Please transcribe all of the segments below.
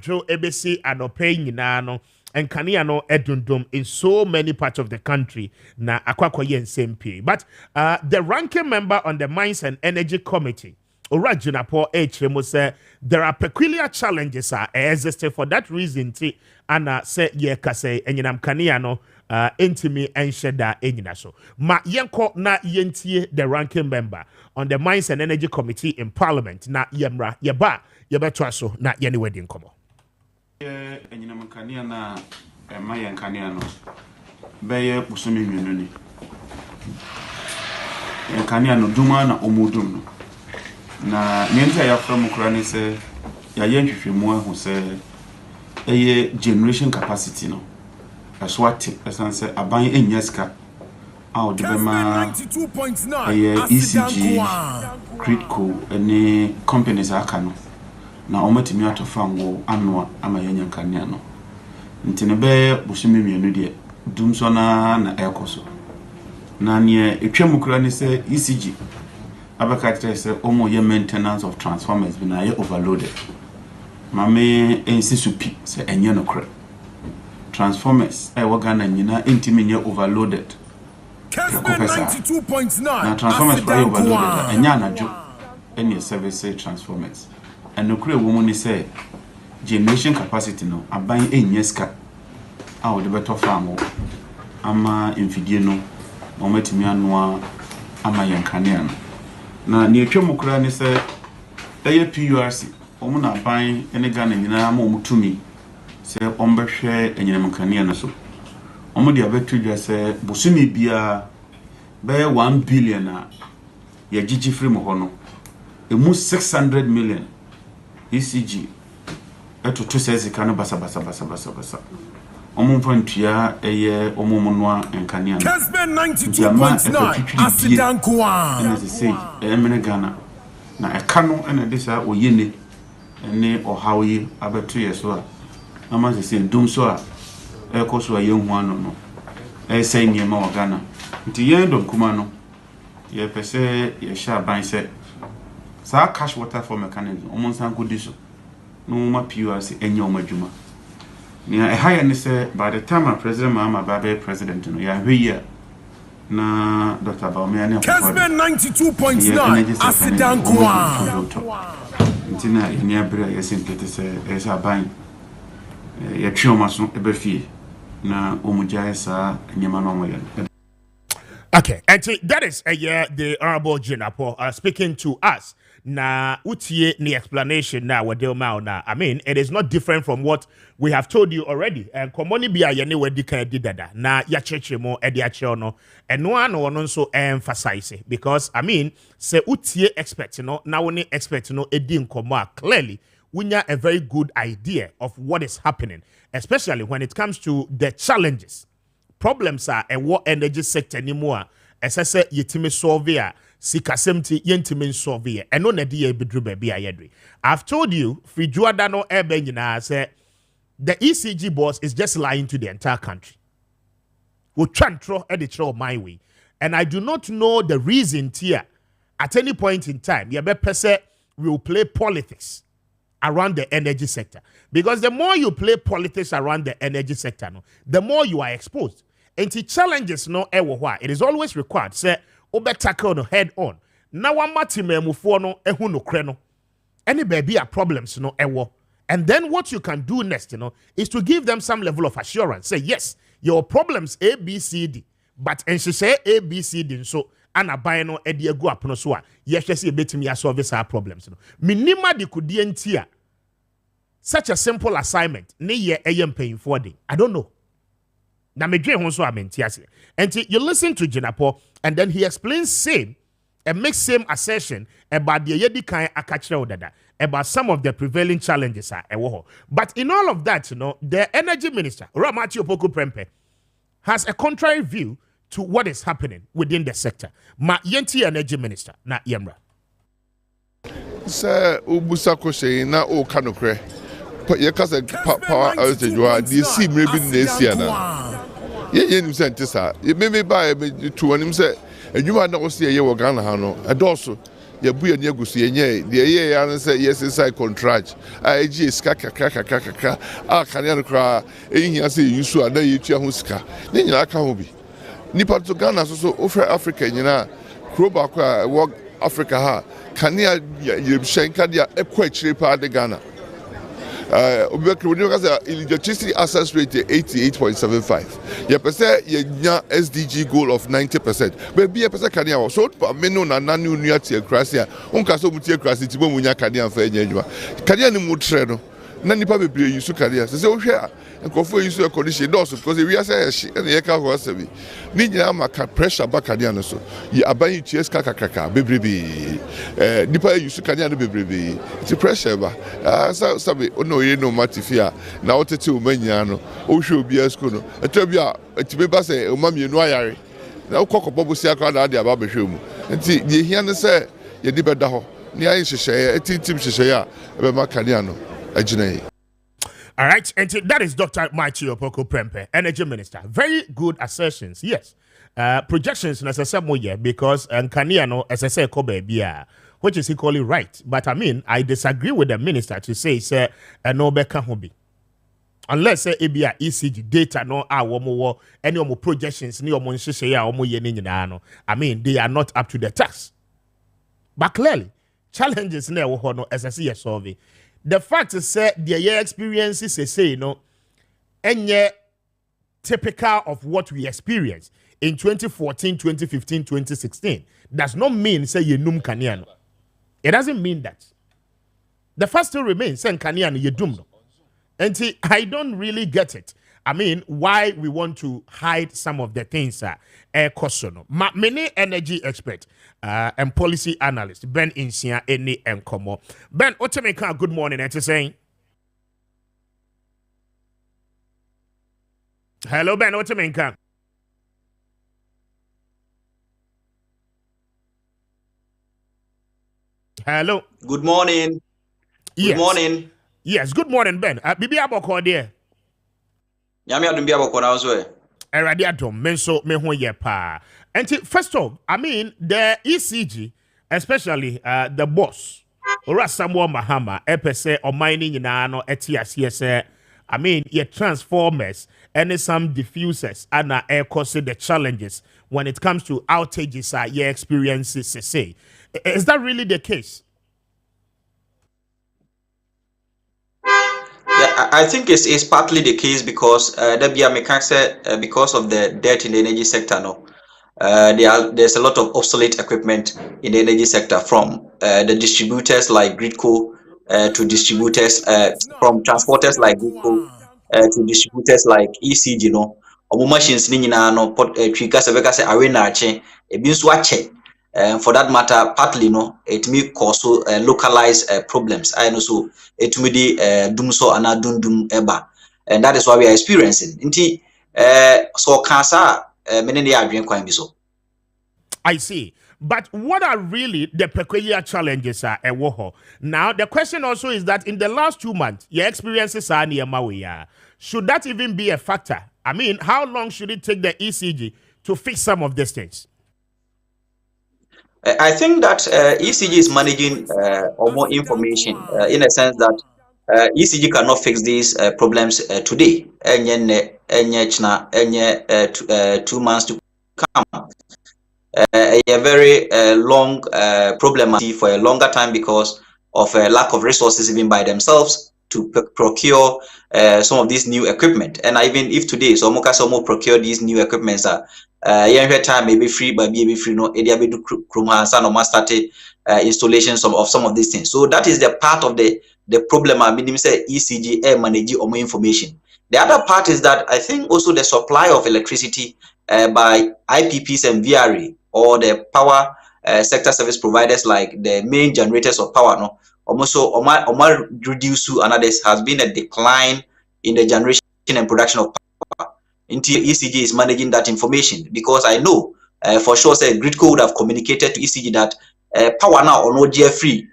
Joe ebesi anope nyina no enkania no edundum in so many parts of the country na akwakoye nsempie. But the ranking member on the Mines and Energy Committee, Orajinapo Echemo, say there are peculiar challenges existing for that reason. Ana say ye kase enyinam kania no intimi ensheda enyina so. Ma yenko na yentie the ranking member on the Mines and Energy Committee in Parliament na yemra yeba yebetwa so na yeni wedding komo. Enyinam kania na mayen kania no beye busumi mienu ni. Kania no duma na omudum no. Na nyenta ya from Ukraine say ya yenhwehwemu ahu say eye generation capacity no aswati esanse aban enyeska a de bema eye ECG critical any companies aka no na omatimi atofa ngo anoa ama yenyankania no ntine be busumi mienu de dum so na ekoso na ne etwam Ukraine say ECG abakatre say omo ye maintenance of transformers bi na ye overloaded mame ensisupi say enye no kra transformers e wogana nyina intimi nye overloaded Kessben 92.9 na transformers by overloaded enya anajo any service transformers and no kra wo mu ni say generation capacity no aban enyeska a wo de beto farm ama infidie no omatimi anoa ama yankane no na ne etwam kura ni say eye PURC omuna ban ene Ghana nyina ma omutumi say ombehwe enyinam kania no so omudi abetudwa say busumi bia be 1 billion a ya gigi free mo hono emu 600 million ECG eto says kan basa omumfantua eye omumunwa enkania no Kessben 92.9 asidankwa ene say emene Ghana na eka no ene disa oyene ene ohawi abetu yeso a ama se dum so a ekoso a yehu ano no say niema o Ghana nti yen dom kuma no ye pese ye sha ban se sa cash water for mechanism omonsan ko diso no ma PURC enye omadwuma ni a higher ni say by the time President Mahama Babe president no ya hwe na Dr. Bawumia Kessben 92.9 asidankwa ntina ni abira yesimpete se esa ban ya twoma so ebefie na omugya esa nyema no moye. Okay, and that is the Honorable Jinapo speaking to us. Na utie ni explanation na wadelma na. I mean, it is not different from what we have told you already. And komoni biya yene wedika didada na ya cheche mo edi acheono. And no one so emphasize it because I mean, se utie expect no na woni expect no edi nkoma clearly. We have a very good idea of what is happening, especially when it comes to the challenges. Problems are a war energy sector anymore. As I said, yetime solve ya, sikasemti yentime solve ya. And no nediye bidru bebi ayedri. I've told you, Frijuadano Ebenina said the ECG boss is just lying to the entire country. We try and throw editor my way. And I do not know the reason here. At any point in time, Yabepese will play politics around the energy sector. Because the more you play politics around the energy sector, no, the more you are exposed. And the challenges no ewa. It is always required. Say, obe tackle no head on. Now one matime mufo no ehu no kreno. Any baby are problems no ewa. And then what you can do next, is to give them some level of assurance. Say, yes, your problems A, B, C, D. But and she say A, B, C, D. So ana buy no edi go up no so a yes see betimi solve our problems no minima de kudie ntia such a simple assignment ne ye eyem paying for day I don't know na medwe ho so amentiase and you listen to Jinapo and then he explains same and makes same assertion about the yedi kan akachre odada about some of the prevailing challenges are ewo. But in all of that, the energy minister Maakye Prempe has a contrary view to what is happening within the sector. Ma yenti energy minister na yemra. Sir, ubusako say na o kanokre. Ye kasa power outage wa di see maybe next year na. Ye nim sentisa. Ye maybe buy to anim say adwuma na o see ye wo Ghana ha no. Edoso ye bu ye ne gusu ye nye de ye ya no say yes inside contract a eg ska kakaka a Kanea no kra ehia say yusu ada ye tua ho ska ne nyina aka ho bi nipa to Ghana so offer Africa nyina kroba kwa work Africa ha Kanea ye shenka dia ekwa chire pa de Ghana electricity access rate 88.75. You percent your SDG goal of 90%. But be a percent can you so menu na nanu nuati krasia. Unka so mutie krasi tibo munya kania fa enyenwa. Kania ni mutre no. Na nipa bebre yusu kania. Se o hwe nkofo yusu e condition dos because we are say na ye ka ho asabi. Ni nyina maka pressure ba kania no so. Ye aban yi ties kakaka bebrebe. Nipa yusu kania no bebrebe. Ti pressure ba. Sabi ono ye no matifia na otete o manya no. O hwe obi asko no. Etobia etibe ba say o mamienu ayare. Na ukoko bo sia kwa na ade aba behwe mu. Nti ye hia ne say ye di beda ho. Ni ayi hyehyɛ etitim hyehyɛ a ebe ma kania no. All right, and that is Dr. Maakye Prempeh, Energy Minister. Very good assertions, yes. Projections necessarily because Kaniano, as I say, which is equally right. But I mean, I disagree with the minister to say, no beka hobi. Unless ABA ECG data no more any more projections ni omo nhye ya omo ye ni nyina no. I mean, they are not up to the task. But clearly, challenges na wo ho no as I see solve. The fact is that their experiences say and typical of what we experienced in 2014, 2015, 2016 does not mean say you num Kaniano. It doesn't mean that. The fact still remains say Kaniano you dum no. And see, I don't really get it. I mean, why we want to hide some of the things question. Many energy expert and policy analyst Ben Insia any enkomo. Ben Otemeka, good morning. And saying hello, Ben Otemeka. Hello. Good morning. Yes. Good morning. Yes, good morning, Ben. Bibi aboko there. Nyame adum bia boko na so e. Erade adom menso me ho ye pa. And first of all, I mean the ECG, especially the boss, Ora Samuel Mahama, epese or mining nyina no etiase I mean your transformers and some diffusers and air cause the challenges when it comes to outages your experiences say. Is that really the case? Yeah, I think it's partly the case because because of the debt in the energy sector no. There's a lot of obsolete equipment in the energy sector from the distributors like Gridco to distributors from transporters like Gridco to distributors like ECG no. Omo machines ni nyina no trigger se arena ache ebi nso ache. For that matter, partly no, it may cause localized problems. I know so it may be doom so and dum eba, and that is what we are experiencing. Inti so cancer many are doing quite so. I see. But what are really the peculiar challenges are at Woho? Now, the question also is that in the last 2 months, your experiences are near Maui. Should that even be a factor? I mean, how long should it take the ECG to fix some of these things? I think that ECG is managing or more information in a sense that ECG cannot fix these problems today. 2 months to come. A very long problem for a longer time because of a lack of resources even by themselves to procure some of these new equipment. And even if today so more procure these new equipments time maybe free but be free no area be do krumhansa no started installations of some of these things. So that is the part of the problem. I mean say ECG manage or more information. The other part is that I think also the supply of electricity by IPPs and VRE or the power sector service providers like the main generators of power no almost so reduce and others has been a decline in the generation and production of power. Until ECG is managing that information because I know for sure say Gridco would have communicated to ECG that power now or no GF free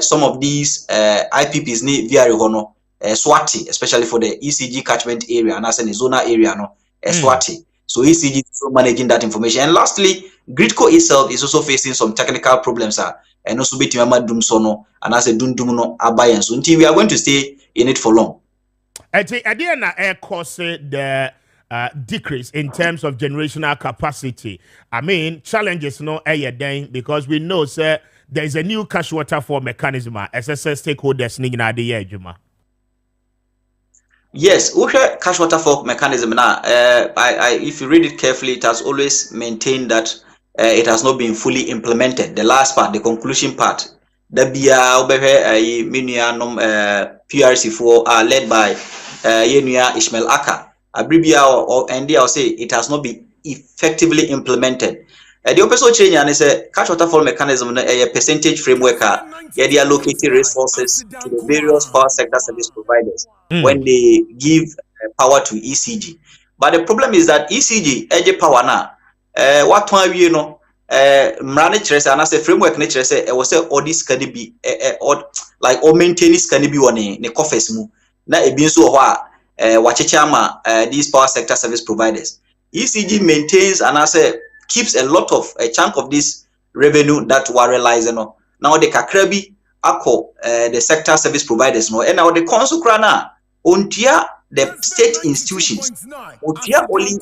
some of these IPPs need VRE Swati, especially for the ECG catchment area and as in the zona area no Swati. So ECG is also managing that information. And lastly, Gridco itself is also facing some technical problems, and also betimama dum sono and as a dum no abayan. So until we are going to stay in it for long. At the end, air cause the decrease in terms of generational capacity. I mean, challenges no air then because we know sir there is a new cash waterfall mechanism SSS stakeholders in the year, Juma. Yes, cash waterfall mechanism now. If you read it carefully, it has always maintained that it has not been fully implemented. The last part, the conclusion part, the PRC for led by Ishmael Aka. I'll say it has not been effectively implemented. The opposite change is a cash waterfall mechanism, a percentage framework, they allocate resources to the various power sector service providers when they give power to ECG. But the problem is that ECG, edge power now, what one you know, manage and as a framework nature say, it was all this can be like or maintenance can be one in the coffers mu. Now it means so wachichama these power sector service providers. ECG maintains and as a keeps a lot of a chunk of this revenue that were realized. Now the kakrabi ako the sector service providers no, and now the council krana untia the state institutions, untia only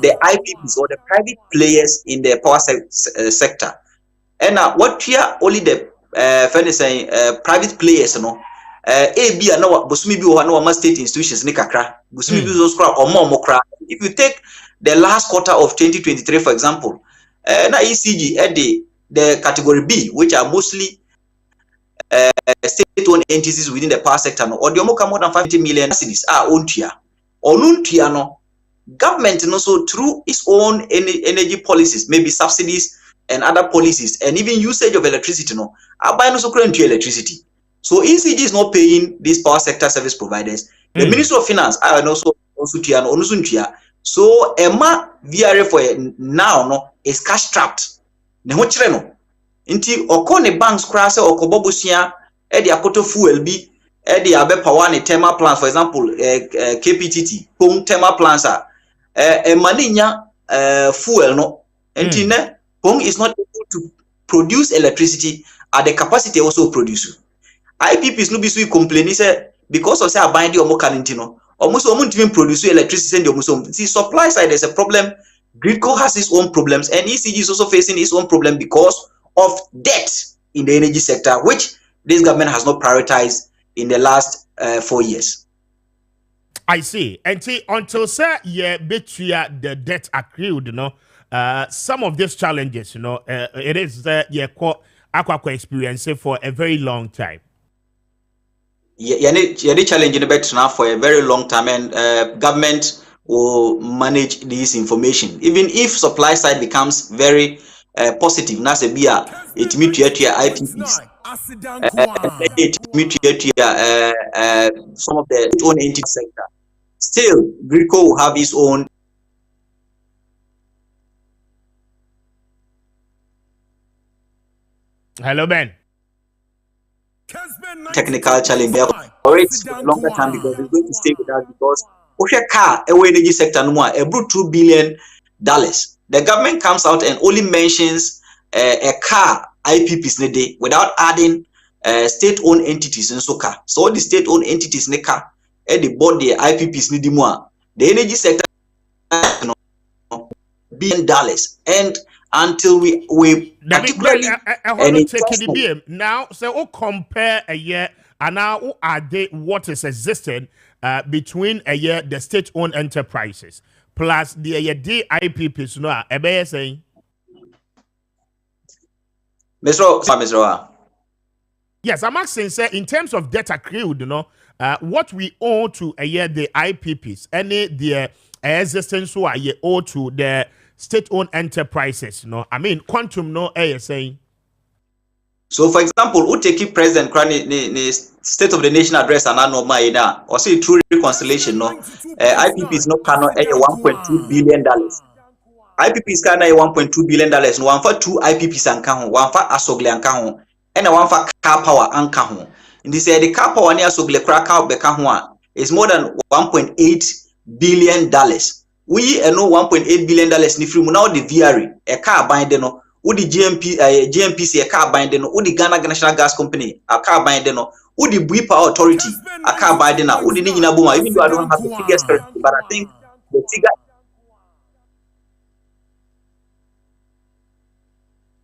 the IPPs or the private players in the power sector, and now what here only the private players no. AB and no busumi bi no state institutions ni kakra busumi bi zo skra omo kra. If you take the last quarter of 2023 for example, na ECG the category B, which are mostly state-owned entities within the power sector no, or the more than 50 million cedis are ontia onuntia no government no, so through its own energy policies, maybe subsidies and other policies, and even usage of electricity no abai no so current electricity. So ECG is not paying these power sector service providers. The Ministry of Finance are also tia no onusuntia. So Emma VRA for now no is cash strapped. Ne ho kire no. Nti okone banks kra se okobobusia e de akoto fuel bi e de abe power ne thermal plants, for example KPTT pong thermal plants maninya fuel no. Nti ne pong is not able to produce electricity at the capacity also produce. IPPs no be so complaining say because of say abide the omo kanintino almost even produce electricity and the see supply side there's a problem. Gridco has its own problems and ECG is also facing its own problem because of debt in the energy sector, which this government has not prioritized in the last 4 years. I see. And see, until sir betria the debt accrued, you know, some of these challenges, you know, it is aqua experience for a very long time. The challenge in the bet now for a very long time, and government will manage this information. Even if supply side becomes very positive, now say beer it meet your IPPs, it meet some of the own entity sector. Still, Gridco will have its own Hello, Ben. technical challenge there for it for a longer time because it's going to stay with us because car energy sector no more $2 billion. The government comes out and only mentions a car IPPs ne day without adding state-owned entities in so car. So all the state-owned entities ne car the board the IPPs ne di more. The energy sector $1 billion and until we particularly now so compare a year and now are they what is existing between a year the state-owned enterprises plus the IPPs no a saying Mr. Yes, I'm asking sir in terms of debt accrued, you know, what we owe to a year the IPPs any the existence who are owe to the state-owned enterprises, no? I mean, quantum no saying. So, for example, who take President Krani State of the Nation address and no maida or say true reconciliation, no? IPP is not cano $1.2 billion. IPP is cano $1.2 billion. No one for 2 IPPs and kahon, one for asogle and kahon, and one for car power and kahon. And they say the car power near asogle crack out the kahon is more than $1.8 billion. we no $1.8 billion ni free mu now the VRE a car bind no wo the GMPC a car bind no wo the Ghana National Gas Company a car bind no wo the Bui Power Authority a car bind na wo the ni nyina boma, even though I don't have the figures correctly, but I think the figure.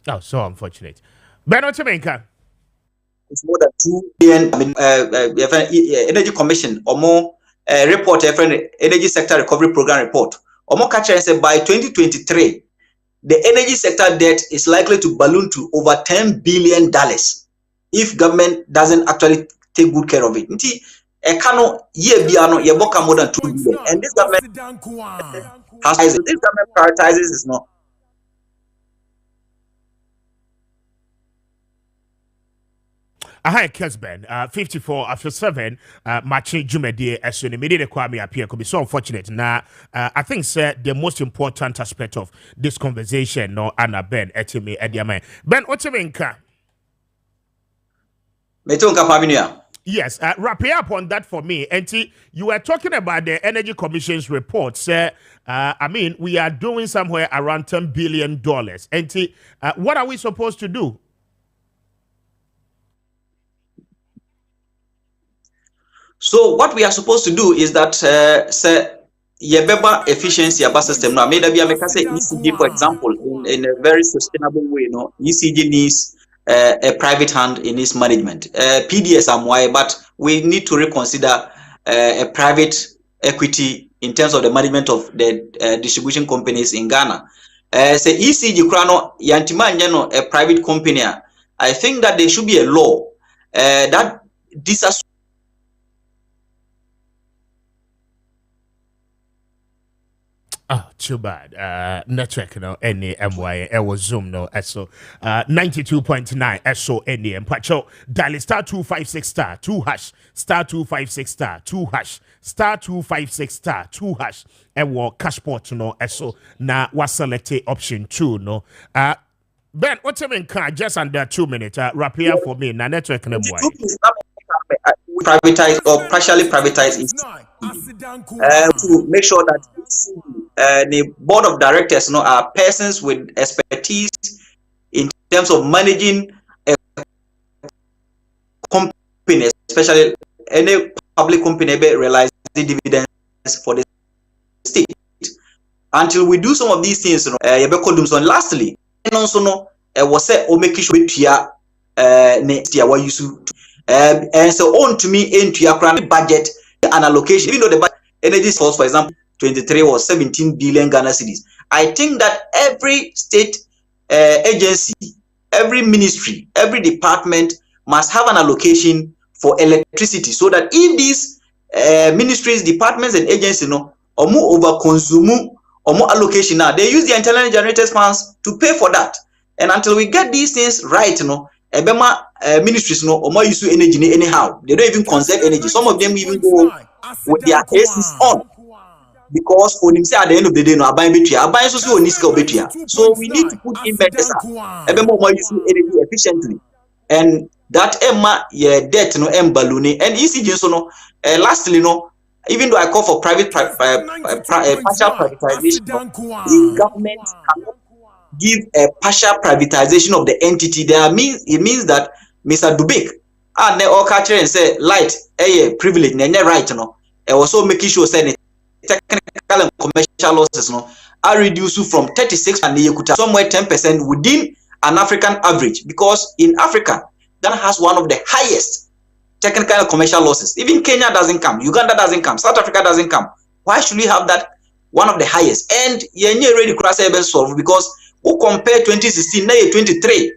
Oh, so unfortunate. Ben Otemenka. It's more than 2 billion. I mean, Energy Commission or more report, Energy Sector Recovery Program report. Or more catcher said by 2023, the energy sector debt is likely to balloon to over $10 billion if government doesn't actually take good care of it. More than 2 billion, and this government prioritizes is not. Hi, Kessben, 54 after 7, Maakye Jumedi, as soon immediately Kwame Appiah Kubi. So unfortunate. Now, I think, sir, the most important aspect of this conversation, no, Anna Ben, Etime, Ediame. Ben, Otemenka. Yes, wrapping up on that for me. And you were talking about the Energy Commission's report, sir. I mean, we are doing somewhere around $10 billion. And what are we supposed to do? So what we are supposed to do is that say yebeba efficiency about system now. Maybe I can say ECG, for example, in a very sustainable way. No, ECG needs a private hand in its management. PDS why, but we need to reconsider a private equity in terms of the management of the distribution companies in Ghana. Say ECG krano yantima nyano a private company. I think that there should be a law that this. Oh, too bad. Network, no, any MY, was Zoom, no, SO 92.9 SO any and Pacho, dial star 256 star 2 hash, star 256 star 2 hash, star 256 star 2 hash, and war cashport, no, SO na was selected option 2, no. Ben, what's in car just under 2 minutes? Wrap here for me, na network, no, boy. Privatize or partially privatize it to make sure that the board of directors are persons with expertise in terms of managing a company, especially any public company realizing dividends for the state. Until we do some of these things, lastly, was said or make sure next year what you should. And so on to me into your budget and allocation, even though the energy source, for example, 23 was 17 billion Ghana cedis. I think that every state agency, every ministry, every department must have an allocation for electricity, so that if these ministries, departments, and agencies or more over consume or more allocation now, they use the internal generators funds to pay for that. And until we get these things right, ministries or more use energy anyhow. They don't even conserve energy. Some of them even go with their ACs on, because for them say at the end of the day no buying battery, buying so we need to put in measures more use energy efficiently, and that debt balloon and ECG so lastly even though I call for private partial privatization, the government cannot give a partial privatization of the entity. It means that Mr. Dubik and all catcher and say light privilege right also making sure say technical and commercial losses are reduced from 36 and somewhere 10% within an African average, because in Africa Ghana has one of the highest technical and commercial losses. Even Kenya doesn't come, Uganda doesn't come, South Africa doesn't come. Why should we have that one of the highest? And you're ready to solve, because who compare 2016 23%,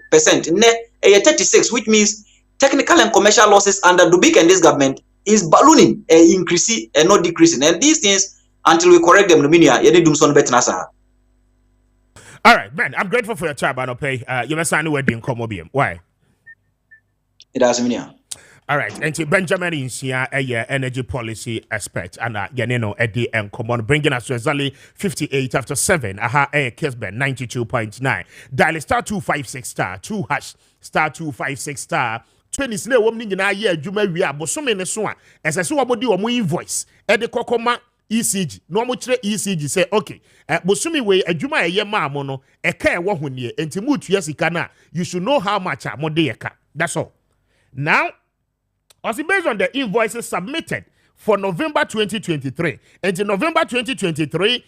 36, which means technical and commercial losses under Dubik and this government is ballooning, increasing and not decreasing. And these things, until we correct them, all right, man, I'm grateful for your time, but I'll pay. You must sign a wedding come. Why? It does mean. All right, and Benjamin is here, a energy policy expert, and Yanino Eddie and Common bringing us to exactly 58 after 7. Kessben 92.9. Dial star 256 star 2 hash star 256 star 20 slow woman in a year. You may be a bosome in the swan as I saw about your invoice. Eddie Kokoma ECG no mo kyerɛ ECG say okay bosumi we adwuma eye ma mo no eka e wo honie enti mu tua sika na you should know how much mo de eka. That's all. Now also based on the invoices submitted for November 2023 and in November 2023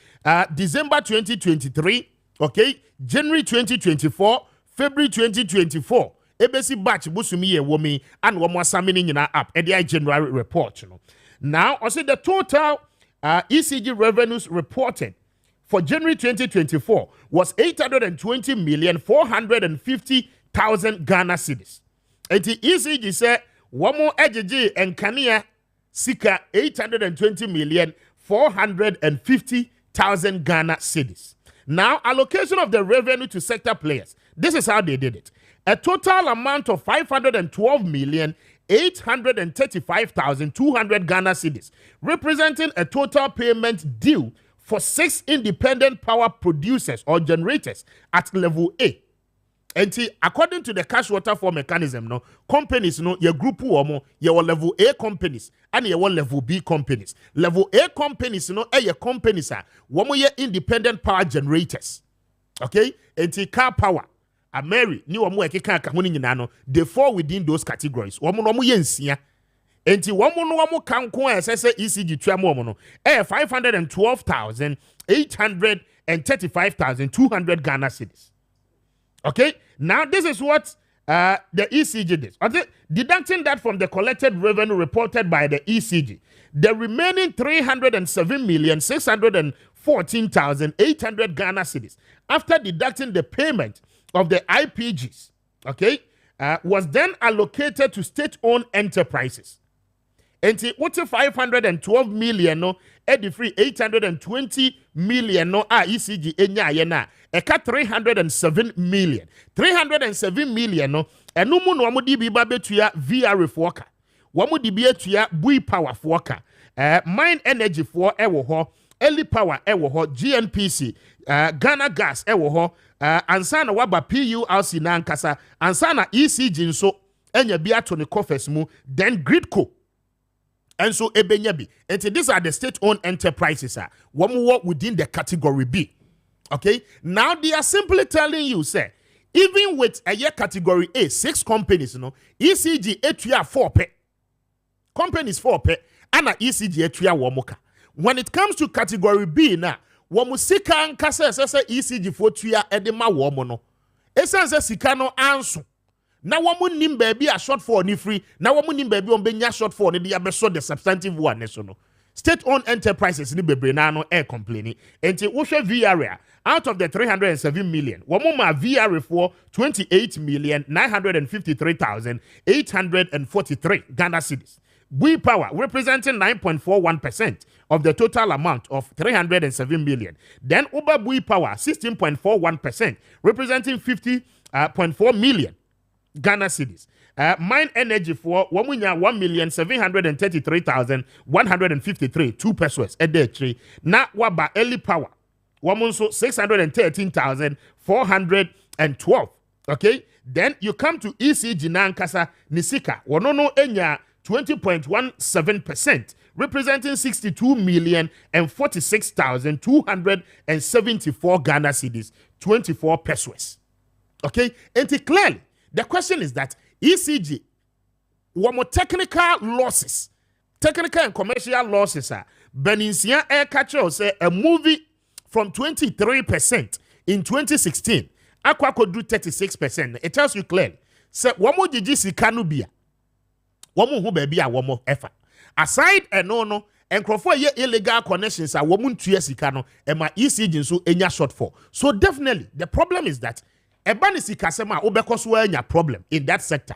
December 2023 okay January 2024 February 2024 ebesi batch busumi ye womi and one more summing nyina up at the January report, you know. Now also the total ECG revenues reported for January 2024 was 820,450,000 Ghana cedis. And the ECG said one more EGG and Kania Sika 820,450,000 Ghana cedis. Now allocation of the revenue to sector players. This is how they did it. A total amount of 512,835,200 Ghana cedis, representing a total payment due for 6 independent power producers or generators at level A. And according to the cash waterfall mechanism, no companies, no your group womo your level A companies and your level B companies. Level A companies, no your companies are womo your independent power generators. Okay, and car power. A Mary, ni wamu ekeka kahuni nyinano, they fall within those categories. Wamu no mu yensia. Enti wamu no wamu kanko esese ECG tuamu wamu no. 512,835,200 Ghana cedis. Okay? Now this is what the ECG did. Okay? Deducting that from the collected revenue reported by the ECG, the remaining 307,614,800 Ghana cedis, after deducting the payment of the IPGs, okay, was then allocated to state-owned enterprises. And what 512 million no, Eddie free 820 million no ECG enya yena. Eka 307 million. 307 million no, and no mo di bi ba betua VR foka. Wamu di bi etua bui power foka. Mine energy for ewo ho. Early power ewo ho. GNPC. Ghana gas ewo ho. Ansana waba PURC na ankasa. Ansana ECG nso enya bi ato ne coffers mu. Then Gridco. And so ebenyabi. And these are the state-owned enterprises. Wamu work within the category B. Okay? Now they are simply telling you, say, even with a year category A, 6 companies, you know, ECG etuya 4 pe. Companies 4 pe. And ECG etuya wamuka. When it comes to category B now, wamusika ankasa sese ECG fotuya edema wamono. Esanse sikano ansu. Na wamu nim baby a short for ni free. Na wamu nim baby on benya short for ni dia beso the substantive one so no. State-owned enterprises ni bebre na no air complaining. Enti wohwe VR out of the 307 million. Wamu ma VR for 28,953,843 Ghana cedis. Bui Power representing 9.41% of the total amount of 307 million. Then Uber Bui Power 16.41%, representing 50.4 million Ghana cedis. Mine Energy for 1,733,153 2 pesos a day tree. Na waba Early Power wamunso 613,412. Okay, then you come to ECG Nankasa Nisika wanono enya 20.17%, representing 62,046,274 Ghana cedis, 24 pesos. Okay, and clearly the question is that ECG, one more technical losses, technical and commercial losses are Beninsian Air Catcher say a movie from 23% in 2016, Aqua could do 36%. It tells you clearly. Say one more GGC Canubia, one more who baby one more effort. Aside and no, and Crawford ye illegal connections are woman 2 years Ikano and my ECG so enya shortfall. So definitely the problem is that Ebanisi Kasema Obekoswa enya problem in that sector.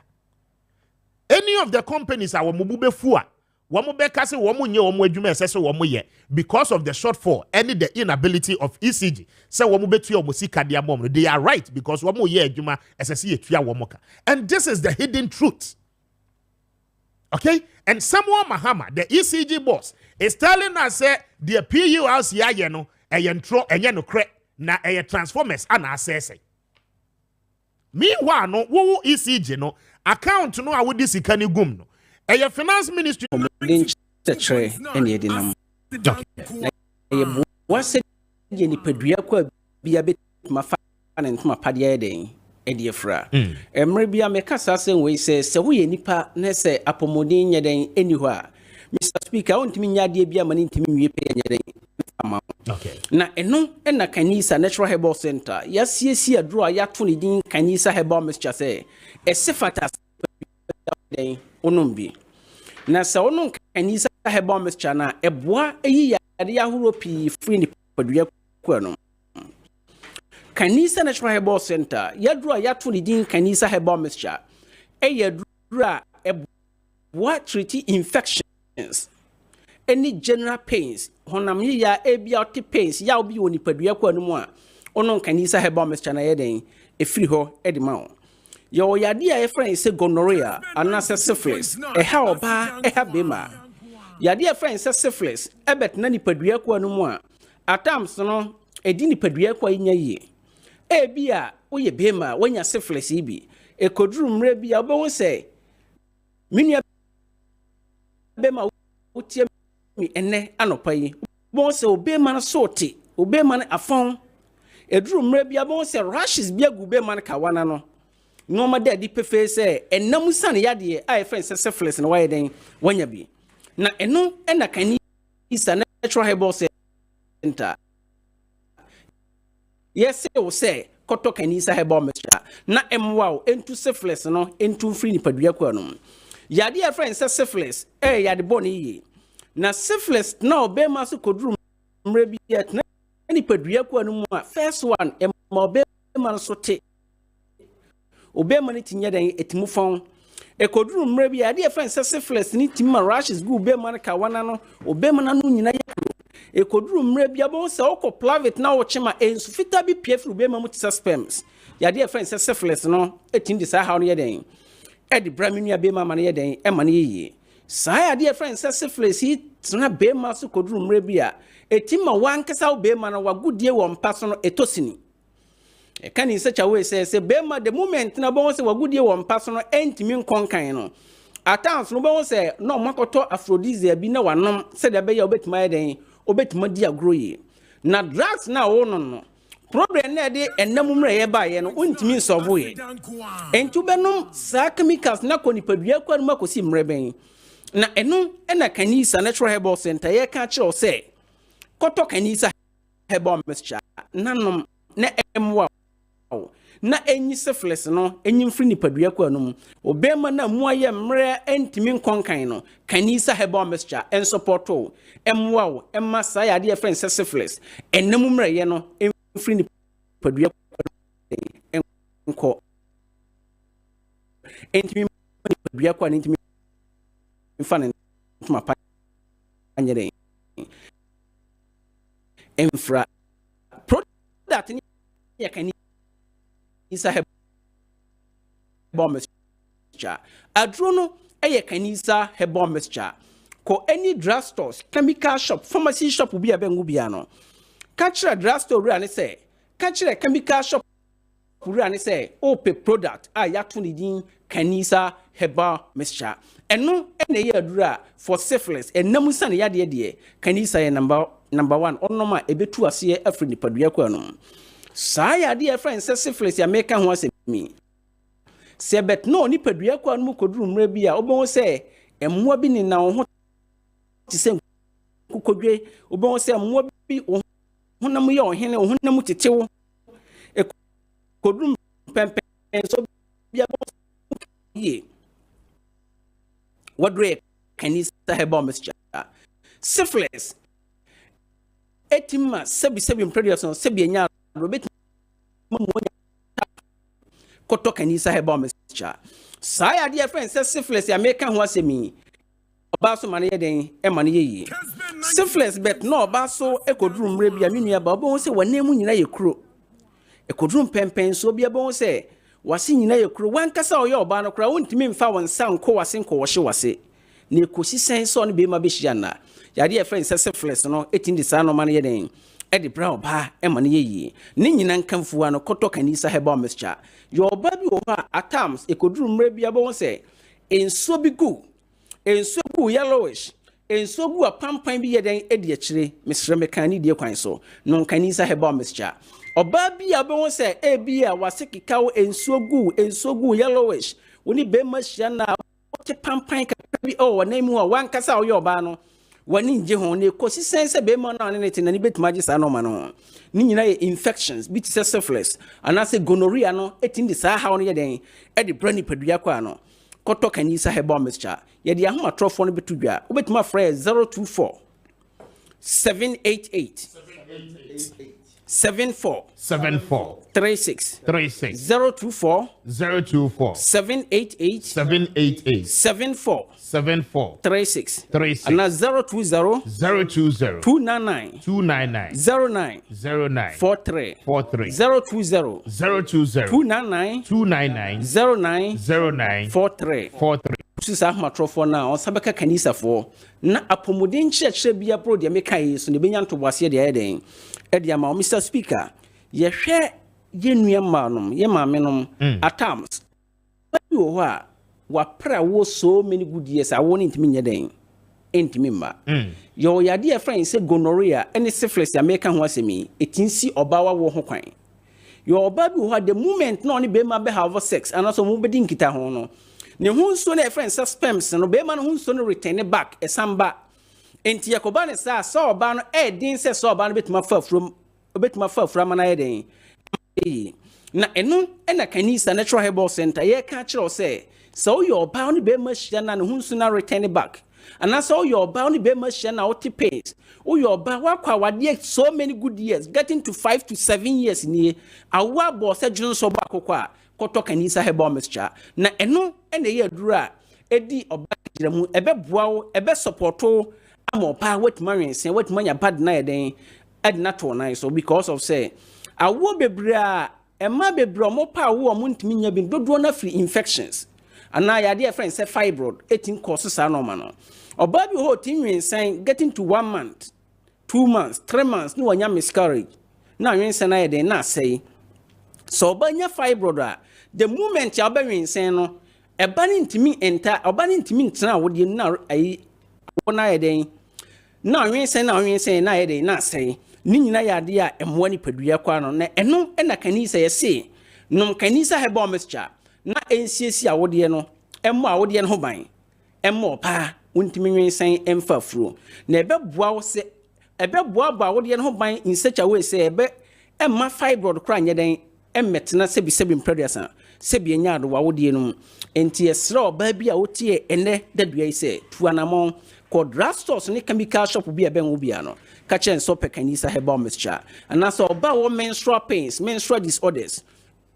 Any of the companies are mubube fua. Wamubekase wamunye wamwejume esese wamuye because of the shortfall and the inability of ECG. Say wamubetu yomusika dia mom. They are right because wamuye ejuma esese yetuya wamoka. And this is the hidden truth. Okay? And Samuel Mahama, the ECG boss, is telling us the PURC ayeno eyentro enyeno kre na eye transformers ana asese. Meanwhile, no, wo ECG no account no awudi sika ni gum no. Eye finance ministry the tray and yedinam What's it? Jenny Pedria, be a bit my fan and my paddy day, Eddie Fra. And maybe I make us as we say, so we nipa nesse apomodin yading anywhere. Mr. Speaker, I want me yadia be a man to me pay amount. Okay. Na eno na kanisa Natural Herbal Center. Yes, a draw ya tuni din kanisa herbal mixture say. E sefata den onumbi. Na sa ono kanisa herbal mixture na eboa eyi yade ahoro pi free ni padua kwa no. Kanisa Natural Herbal Center ya draw ya tuni din kanisa herbal mixture. Ya draw eboa treat infections. Any general pains, honam ya ebiauti pains, ya obi woni padua kwa no mu a ono kanisa herbal mixture na yeden e free ho edima. Yo yade a friend say gonorrhea anase syphilis e ha oba e ha bema. Yade a friend say syphilis e bet na ni padua kwa no mu a atams no edi ni padua kwa nya yi. E bia wo ye bema wanya syphilis ibi e koduru mre bia obo say minua bema utie mi ene anopa yi bon se obe man sorti obe man afon edru mre bia bon se rashes bia gube man kawana no no ma de pefe se enam san yade ai friend se syphilis na waye den wanya bi na eno ena kani isa Natural Herbal Center yes o se koto kanisa herbal mixture na emwa entu syphilis no entu free ni padua kwa no yade a friend se syphilis yade boni yi na syphilis na obema so kodru mre bi yet na ni padua kwa no mu a first one obema so te obema ni tinya dan etimu fon e kodru mre bi yade friend say syphilis ni timma rashes gu obema na kawana no obema na no nyina e kodru mre bi abo se okọ private na wo chema ensu fita bi pie fru obema mu tisa sperms yade friend say syphilis no etim de sa ha no yeden e de braminu abema ma no yeden e ma no yi Saya dear friend says syphilis he tuna be masu kodru mrebia etima wankasa wo be ma na wagudie wo mpaso no etosini e can in such a way say be ma the moment na bon say wagudie wo mpaso no entimi nkonkan no atans no bon say no makoto aphrodisia bi na wanom say da be ya obetima yeden obetima di agroyi na drugs na wo no problem na de enam mre ye ba ye no untimi solve ye entu benom sa chemicals na konipadua kwa no makosi mreben na eno ena kanisa Natural Herbal Center ye ka kire o se koto kanisa herbal mixture nanom na emwa na enyi syphilis no enyi mfiri ni padua kwa no obema na muaye mre entimi nkonkan no kanisa herbal mixture en supporto emwa emma sa ya de friend syphilis enam mre ye no mfiri ni padua enko entimi padua kwa entimi infan ma pa anyere infra product ni ya kanisa herbal mixture adrono eye kanisa herbal mixture ko any drugstores chemical shop pharmacy shop bi abengu bia no catch drugstore ru ani say catch chemical shop ru ani say ope product ya to ni din kanisa herbal mixture eno ene ye adura for syphilis enam san yade de kanisa ye number 1 onoma ebetu ase afri ni padua kwa no sa yade e friend syphilis ya meka ho asemi se bet no ni padua kwa no koduru mra bi a obon se emmoa bi ni na ho ti se kukodwe obon se emmoa bi honam ye ohene honam tetewo e koduru pempen so bia bo ye what way kanisa herbal mixture syphilis etima sebi production sebi nya robet koto kanisa herbal mixture saya dear friend say syphilis ya make ho asemi oba so mane yeden e mane yi syphilis bet no oba so ekoduru mre bia menua ba obo se wanemu nyina ye kuro ekoduru pempen so bia bo se wase nyina ye kuro wankasa oye oba no kura wontimi mfa wonsa nko wase nko wose na ekosi sen so no be ma be hia na yade e friend syphilis no etindi sa no mane yeden e de bra oba e mane yi ne nyina nkamfuwa no koto kanisa herbal mixture yo oba bi o ha atams ekoduru mre bia bo se enso bi gu yellowish enso gu apampan bi yeden edi akire mesre mekani die kwan so no kanisa heba mescha oba bi abon se ebi a wasekikawo enso gu yellowish woni be machia na wote pampan ka bi o na mu a wankasa wo yoba no wani nje ho ne kosi sense be ma na ne tinani betuma gisa no ma no ni nyina ye infections bi tse syphilis anase gonorrhea no etindi sa ha no yeden e de brani padua kwa no koto kanisa heba mescha ye de ahoma trofo no betudwa obetuma frɛ 024 788 74 36 024 788 74 36 and 020 299 09 43 020 299 09 43 Sisa matrofo na on sabeka kanisa fo na apomuden church bia pro de meka yi so ne benya ntobase de eden e de ama Mr Speaker ye hwe ye nuamanum ye maamenum at times we wo ha wa pra wo so many good years a won intimi nyeden intimi ma yo yade e friend say gonorrhea any syphilis ya meka ho asemi etinsi obawa wo ho kwan yo oba bi ho the moment na oni be ma be have sex and also mo be din kita ho no ne hunso na friend sperms no be ma no hunso no return back esamba enti yakoba ne sa oba no din se oba no betuma fa from na yeden na eno na kanisa natural herbal center ye ka kire o se so your oba no be ma hia na ne hunso na return back and so your oba no be ma hia na what pace o your oba wakwa wade so many good years getting to 5 to 7 years ni awa bo se dwun so ba kokwa koto kanisa heba mescha na eno ene ye adura edi oba giramu ebe boawo ebe supporto amopa wetima wense wetima nya bad na eden edna to na so because of say awo bebre a ema bebre mo pa wo mo ntimi nya bi dodo na free infections ana ya dear friend say fibroid etin cause sa no ma no oba bi ho tin wense getting to 1 month 2 months 3 months no wanya miscarriage na wense na eden na say so banya fibroid the moment ya obawin sen no eba ni ntimi enta oba ni ntimi ntena wode na ayi wona yeden na wensen na yeden na sei ni nyina yade a emwa ni padua kwa no na eno na kanisa ye se nom kanisa heba mescha na ensiesi a wode no emma a wode no ho ban emma opa untimi wensen emfa furo na ebeboa wo se ebeboa ba wode no ho ban in such a way say ebe emma fibroid kra nyeden emmetena sebi mpreduasa sebi enya do wawodie no enti esra oba bi a wotie ene dadua ise tuanamon kodrastos ne chemical shop bi ebe wo bia no ka chen so pekanisa herbal mixture anaso oba wo menstrual pains menstrual disorders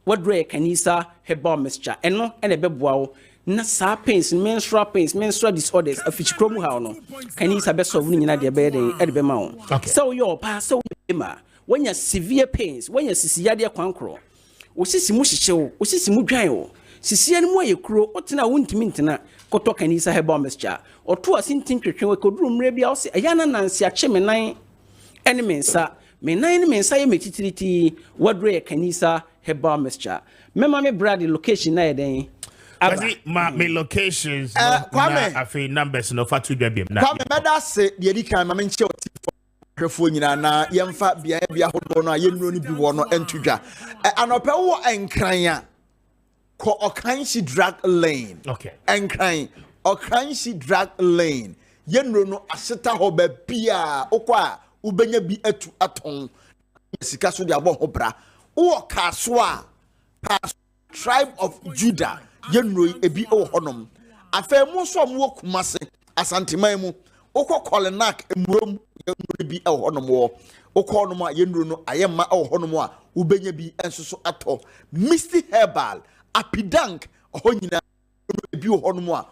wadre kanisa herbal mixture eno ene beboa wo na sa pains menstrual disorders afichikromu ha no kanisa be solve ni nyina de be den e de be ma wo so yo pa so ma when you severe pains when you sisiyade kwankro osisi mu hihyew osisi mu dwan o sisiye no ye kuro otena wontimi ntena koto kanisa heba mescha oto asintin twetwe koduru mre bia o se ayana nansi ache menan ene mensa ye metitiriti wadre kanisa heba mescha mema me brad location na yeden Azi ma me locations Kwame afi numbers no fatu dwa biem na Kwame meda se de edi kan ma me nche oti hwefo nyina na yemfa bia hodo no a yenuro ni bi wo no entudwa anope wo enkran a ko okanshi drag lane okay enkran okanshi drag lane yenuro no aseta ho ba bia okwa ubenya bi atu aton sika so de abo ho bra wo kaso a tribe of Judah yenuro ebi o honom afa mu so mo kumase asanteman mu okọ kolenak emurom yenuro bi e honom wo okọ no ma yenuro no ayema e honom a ubenya bi ensoso ato misty herbal apidank ho nyina ebi honom a